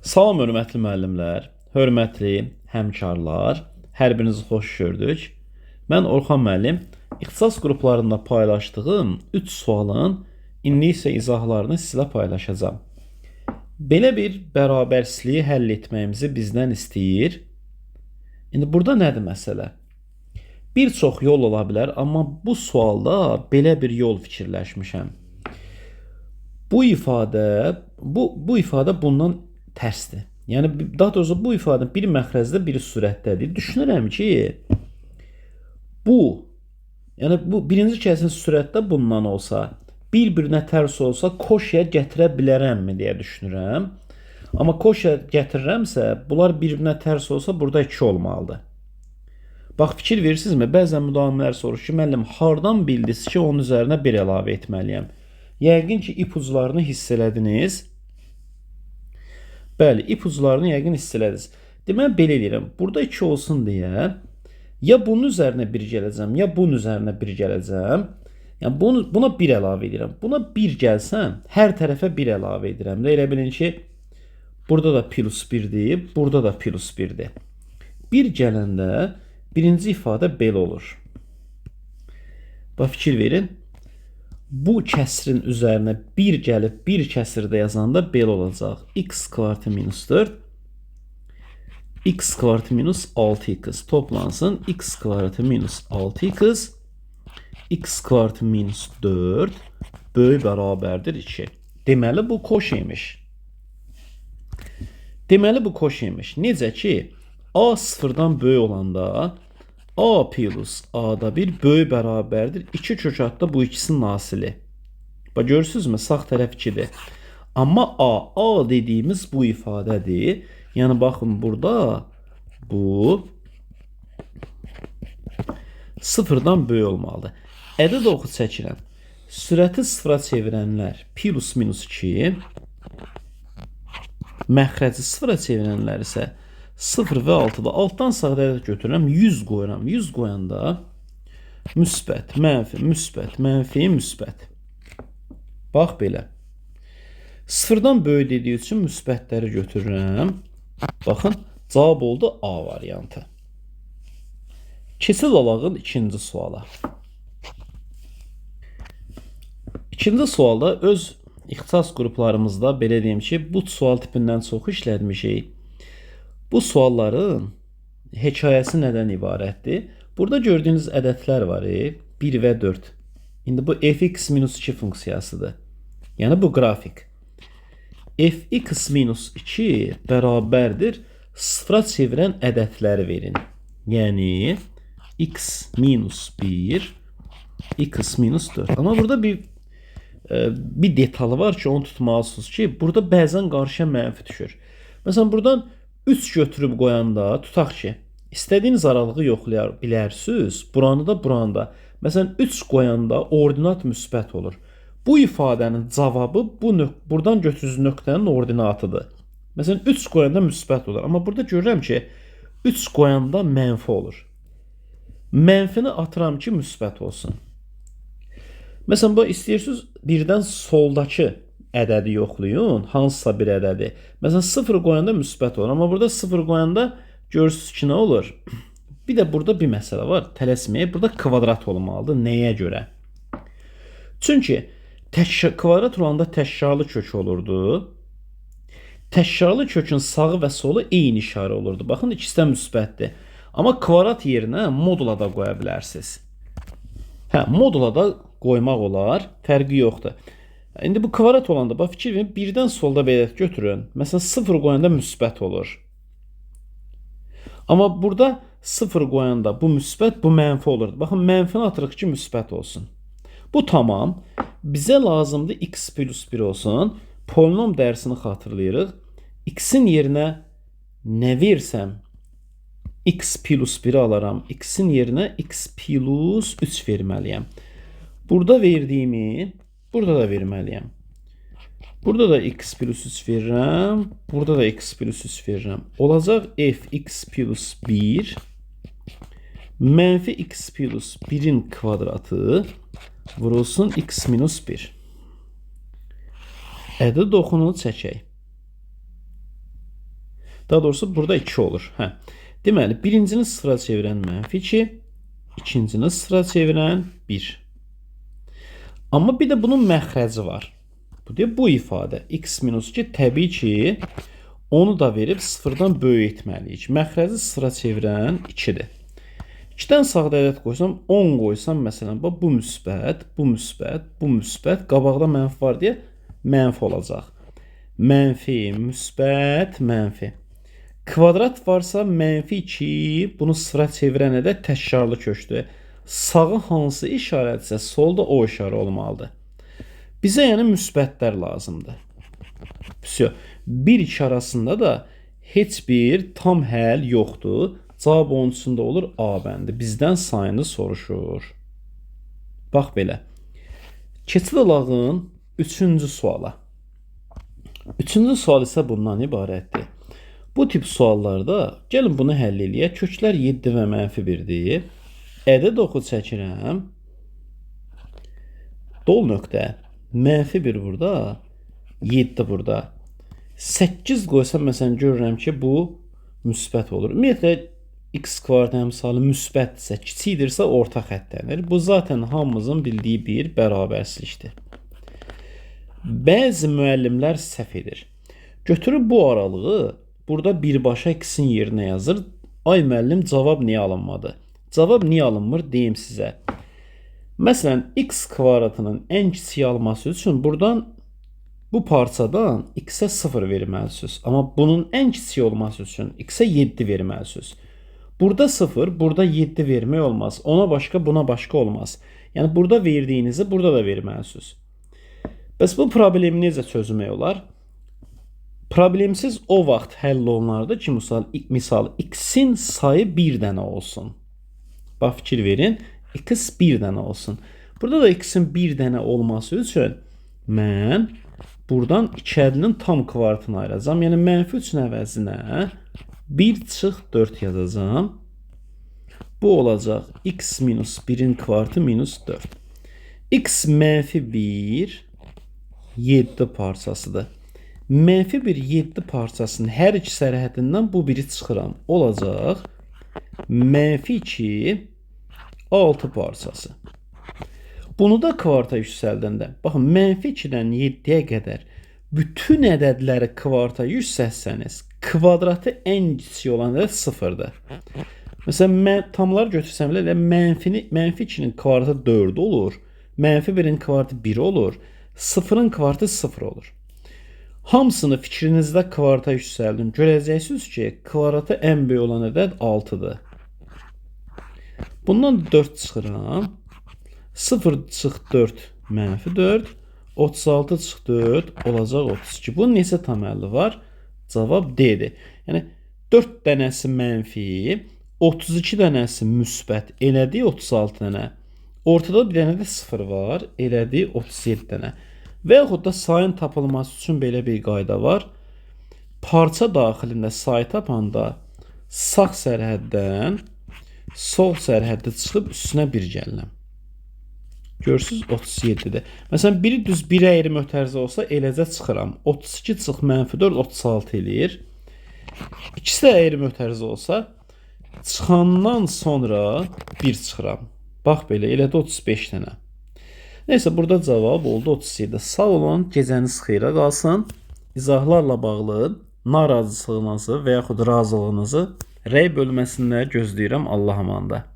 Salam hörmətli müəllimlər, hörmətli həmkarlar, hər birinizi xoş gördük. Mən Orxan müəllim, ixtisas qruplarında paylaşdığım 3 sualın indi isə izahlarını sizlə paylaşacağım. Belə bir bərabərsizliyi həll etməyimizi bizdən istəyir. İndi burada nədir məsələ? Bir çox yol ola bilər, amma bu sualda belə bir yol fikirləşmişəm. Bu ifadə bundan tərsdir. Yəni daha doğrusu bu ifadə biri məxrəcdə, biri sürətdədir. Düşünürəm ki, yəni bu birinci kəsin sürətdə bundan olsa, bir-birinə tərs olsa koşuya gətirə bilərəmmi deyə düşünürəm. Amma koşuya gətirirəmsə, bunlar bir-birinə tərs olsa burada 2 olmalıdır. Bax, fikir verirsinizmi? Bəzən müdavimlər soruşur ki, müəllim, hardan bildiniz ki, onun üzərinə 1 əlavə etməliyəm? Yəqin ki, ipuclarını hiss elədiniz. Bəli, ipuclarını yəqin hiss elədiniz. Demək, belə eləyirəm. Burada 2 olsun deyə ya bunun üzərinə 1 gələcəm, ya bunun üzərinə 1 gələcəm. Yəni buna 1 əlavə edirəm. Buna 1 gəlsəm, hər tərəfə 1 əlavə edirəm. Elə bilin ki, burada da plus 1-dir, burada da plus 1-dir. 1 gələndə birinci ifadə belə olur. Bax, fikir verin. Bu kəsrin üzərinə 1 gəlib 1 kəsirdə yazanda belə olacaq. X kvadratı minus 4 x kvadratı minus 6x toplansın. X kvadratı minus 6x x kvadratı minus 4 böyük bərabərdir 2. Deməli bu koş imiş. Necə ki, A sıfırdan böyük olanda A plus A'da 1 böyük bərabərdir. 2 kökatda bu ikisinin hasili. Bax, görürsünüzmü? Sağ tərəf 2-dir. Amma A dediyimiz bu ifadədir. Yəni, baxın, burada bu sıfırdan böyük olmalıdır. Ədəd oxu çəkirəm. Sürəti sıfıra çevirənlər plus minus 2, məxrəci sıfıra çevirənlər isə 0 və 6-da altdan sağa ədəd götürürəm, 100 qoyuram. 100 qoyanda müsbət, mənfi, müsbət, mənfi, müsbət. Bax belə. Sıfırdan böyük dediyi üçün müsbətləri götürürəm. Baxın, cavab oldu A variantı. Keçid alağın ikinci suala. İkinci sualda öz ixtisas qruplarımızda belə deyim ki, bu sual tipindən çox işlətmişik. Bu sualların hekayəsi nədən ibarətdir? Burada gördüyünüz ədədlər var, 1 və 4. İndi bu fx-2 funksiyasıdır. Yəni bu qrafik. fx-2 bərabərdir sıfıra çevirən ədədləri verin. Yəni x-1, x-4. Amma burada bir detalı var ki, onu tutmalısınız ki, burada bəzən qarşıya mənfi düşür. Məsələn, buradan 3 götürüb qoyanda, tutaq ki, istədiyiniz aralığı yoxlayar bilərsiniz, buranı da, buranı da. Məsələn, 3 qoyanda ordinat müsbət olur. Bu ifadənin cavabı buradan götürücü nöqtənin ordinatıdır. Məsələn, 3 qoyanda müsbət olur. Amma burada görürəm ki, 3 qoyanda mənfi olur. Mənfini atıram ki, müsbət olsun. Məsələn, bu istəyirsiniz birdən soldakı ədədi yoxlayın, hansısa bir ədədi. Məsələn, 0 qoyanda müsbət olur. Amma burada 0 qoyanda görürsünüz ki, nə olur? Bir də burada bir məsələ var. Tələsməyə, burada kvadrat olmalıdır. Nəyə görə? Çünki kvadrat olanda təşkarlı kök olurdu. Təşkarlı kökün sağı və solu eyni işarə olurdu. Baxın, ikisi də müsbətdir. Amma kvadrat yerinə modula da qoya bilərsiniz. Modula da qoymaq olar. Fərqi yoxdur. İndi bu kvadrat olanda, bax, fikir verin, birdən solda belə götürün. Məsələn, 0 qoyanda müsbət olur. Amma burada 0 qoyanda bu müsbət, bu mənfi olurdu. Baxın, mənfini atırıq ki, müsbət olsun. Bu tamam. Bizə lazımdır x plus 1 olsun. Polinom dərsini xatırlayırıq. X-in yerinə nə versəm, x plus 1 alaram. X-in yerinə x plus 3 verməliyəm. Burada verdiyimi burada da verməliyəm. Burada da x plus 3 verirəm. Burada da x plus 3 verirəm. Olacaq fx plus 1 mənfi x plus 1'in kvadratı vurulsun x minus 1. Ədəd oxunu çəkək. Daha doğrusu burada 2 olur. Hə. Deməli, birincini sıra çevirən -2, ikincini sıra çevirən 1. Amma bir də bunun məxrəci var. Bu ifadə x minus 2 təbii ki, onu da verib sıfırdan böyük etməliyik. Məxrəci sıra çevirən 2-dir. 2-dən sağda ədəd qoysam, 10 qoysam, məsələn, bu müsbət, bu müsbət, bu müsbət, qabaqda mənfi var deyə mənfi olacaq. Mənfi, müsbət, mənfi. Kvadrat varsa -2, bunu sıra çevirən ədəd təkrarlı kökdür. Sağı hansı işarədirsə, solda o işarə olmalıdır. Bizə yəni müsbətlər lazımdır. Vəsiyo, 1-2 arasında da heç bir tam həll yoxdur. Cavab onun içində olur A bəndi. Bizdən sayını soruşur. Bax belə. Keçid alağın 3-cü suala. 3-cü sual isə bundan ibarətdir. Bu tip suallarda gəlin bunu həll eləyək. Köklər 7 və -1-dir. Ədəd oxu çəkirəm. Dol nöqtə. -1 burada, 7 burada. 8 qoysam, məsələn, görürəm ki, bu müsbət olur. Ümumiyyətlə, x kvadrat əmsalı müsbətdirsə, kiçikdirsə orta xətt denir. Bu zaten hamımızın bildiyi bir bərabərsizlikdir. Bəzi müəllimlər səhv edir. Götürüb bu aralığı burada birbaşa x-in yerinə yazır. Ay müəllim, cavab niyə alınmadı? Cavab niyə alınmır deyim sizə. Məsələn, x kvadratının ən kiçik alması üçün buradan bu parçadan x-ə 0 verməlisiniz. Amma bunun ən kiçik olması üçün x-ə 7 verməlisiniz. Burada 0, burada 7 vermək olmaz. Ona başqa, buna başqa olmaz. Yəni, burada verdiyinizi burada da verməlisiniz. Bəs bu problemi necə çözmək olar? Problemsiz o vaxt həll olunardı ki, misal x-in sayı 1 dənə olsun. Bax, fikir verin. X 1 dənə olsun. Burada da x-in 1 dənə olması üçün mən buradan 2 ədədinin tam kvadratını ayıracağam. Yəni, -3-ün əvəzinə 1/4 yazacağam. Bu olacaq x minus 1-in kvadratı minus 4. X -1 7 parçasıdır. -1 7 parçasının hər iki sərhəddindən bu biri çıxıram. Olacaq -2 6 parçası. Bunu da kvarta yüksəldəndə, baxın, -2-dən 7-yə qədər bütün ədədləri kvarta yüksəlsəniz, kvadratı ən kiçik olan ədəd 0-dır. Məsələn, tamları götürsəm elə, -2-nin kvadratı 4 olur, -1-in kvadratı 1 olur, 0-ın kvadratı 0 olur. Hamısını fikrinizdə kvarta yüksəldin. Görəcəksiniz ki, kvadratı ən böyük olan ədəd 6-dır. Bundan 4 çıxıram. 0 çıx 4 -4. 36 çıx 4 olacaq 32. Bunun neçə tam həlli var? Cavab D-dir. Yəni 4 dənəsi mənfi, 32 dənəsi müsbət, elədi 36 dənə. Ortada bir dənə də 0 var, elədi 37 dənə. Və yaxud da sayın tapılması üçün belə bir qayda var. Parça daxilində sayı tapanda sağ sərhəddən sol sərhəddə çıxıb üstünə 1 gəlirəm. Görürsünüz, 37-dir. Məsələn, biri düz 1 əyri mötərizə olsa eləcə çıxıram. 32 çıx -4 36 eləyir. İkisi də əyri mötərizə olsa çıxandan sonra 1 çıxıram. Bax belə, elədi 35 dənə. Neysə, burada cavab oldu 37. Sağ olun, gecəniz xeyrə qalsın. İzahlarla bağlı narazılığınızı və yaxud razılığınızı rəy bölməsində gözləyirəm. Allah amanda.